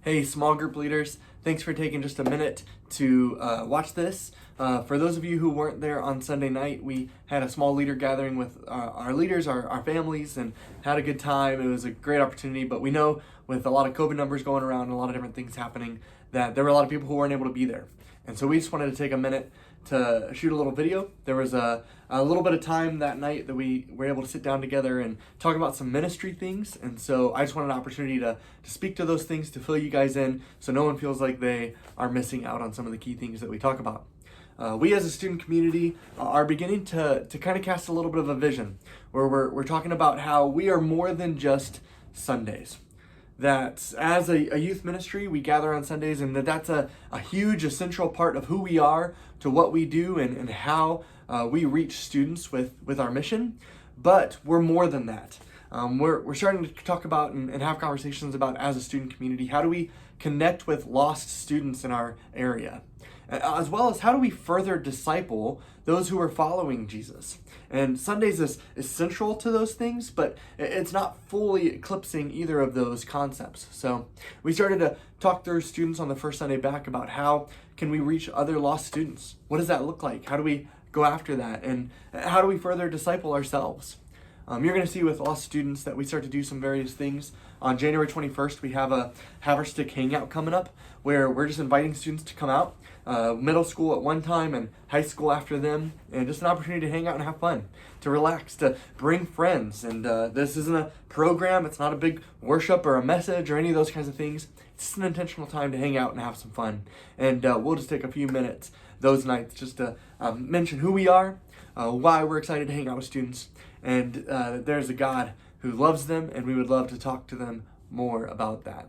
Hey, small group leaders, thanks for taking just a minute to watch this. For those of you who weren't there on Sunday night, we had a small leader gathering with our leaders, our families, and had a good time. It was a great opportunity, but we know with a lot of COVID numbers going around and a lot of different things happening that there were a lot of people who weren't able to be there. And so we just wanted to take a minute to shoot a little video. There was a little bit of time that night that we were able to sit down together and talk about some ministry things. And so I just wanted an opportunity to speak to those things, to fill you guys in so no one feels like they are missing out on some of the key things that we talk about. We as a student community are beginning to kind of cast a little bit of a vision where we're talking about how we are more than just Sundays. That as a youth ministry, we gather on Sundays, and that's a huge essential part of who we are, to what we do, and how we reach students with our mission. But we're more than that. We're starting to talk about and have conversations about, as a student community, how do we connect with lost students in our area? As well as how do we further disciple those who are following Jesus? And Sundays is central to those things, but it's not fully eclipsing either of those concepts. So we started to talk through students on the first Sunday back about how can we reach other lost students? What does that look like? How do we go after that? And how do we further disciple ourselves? You're going to see with lost students that we start to do some various things. On January 21st, we have a Haverstick Hangout coming up where we're just inviting students to come out, middle school at one time and high school after them, and just an opportunity to hang out and have fun, to relax, to bring friends. And this isn't a program, it's not a big worship or a message or any of those kinds of things. It's just an intentional time to hang out and have some fun. And we'll just take a few minutes those nights just to mention who we are, why we're excited to hang out with students, and there's a God who loves them, and we would love to talk to them more about that.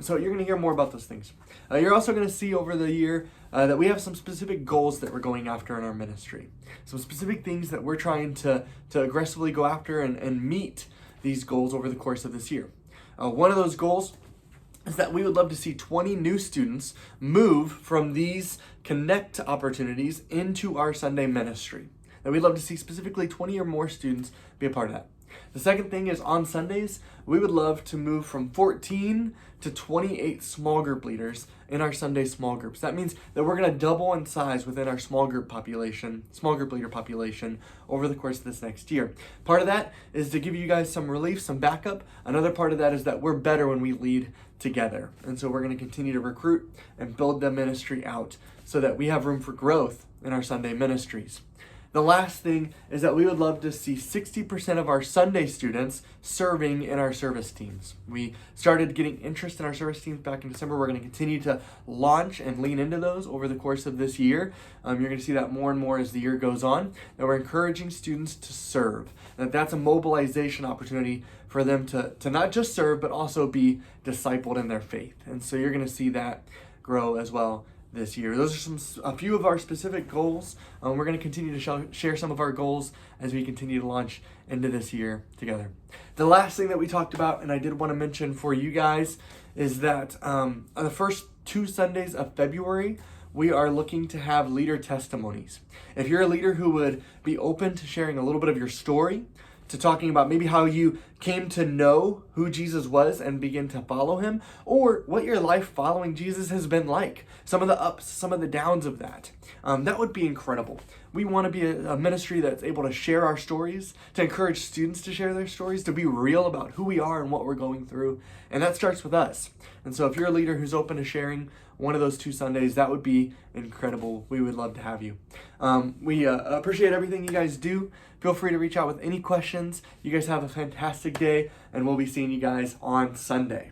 So you're going to hear more about those things. You're also going to see over the year that we have some specific goals that we're going after in our ministry. Some specific things that we're trying to aggressively go after and meet these goals over the course of this year. One of those goals is that we would love to see 20 new students move from these Connect opportunities into our Sunday ministry. And we'd love to see specifically 20 or more students be a part of that. The second thing is, on Sundays, we would love to move from 14 to 28 small group leaders in our Sunday small groups. That means that we're going to double in size within our small group leader population over the course of this next year. Part of that is to give you guys some relief, some backup. Another part of that is that we're better when we lead together. And so we're going to continue to recruit and build the ministry out so that we have room for growth in our Sunday ministries. The last thing is that we would love to see 60% of our Sunday students serving in our service teams. We started getting interest in our service teams back in December. We're going to continue to launch and lean into those over the course of this year. You're going to see that more and more as the year goes on. And we're encouraging students to serve. And that's a mobilization opportunity for them to not just serve, but also be discipled in their faith. And so you're going to see that grow as well this year. Those are a few of our specific goals. We're going to continue to share some of our goals as we continue to launch into this year together. The last thing that we talked about, and I did want to mention for you guys, is that on the first 2 Sundays of February, we are looking to have leader testimonies. If you're a leader who would be open to sharing a little bit of your story, to talking about maybe how you came to know who Jesus was and begin to follow him, or what your life following Jesus has been like, some of the ups, some of the downs of that. That would be incredible. We want to be a ministry that's able to share our stories, to encourage students to share their stories, to be real about who we are and what we're going through. And that starts with us. And so if you're a leader who's open to sharing one of those 2 Sundays, that would be incredible. We would love to have you. We appreciate everything you guys do. Feel free to reach out with any questions. You guys have a fantastic day, and we'll be seeing you guys on Sunday.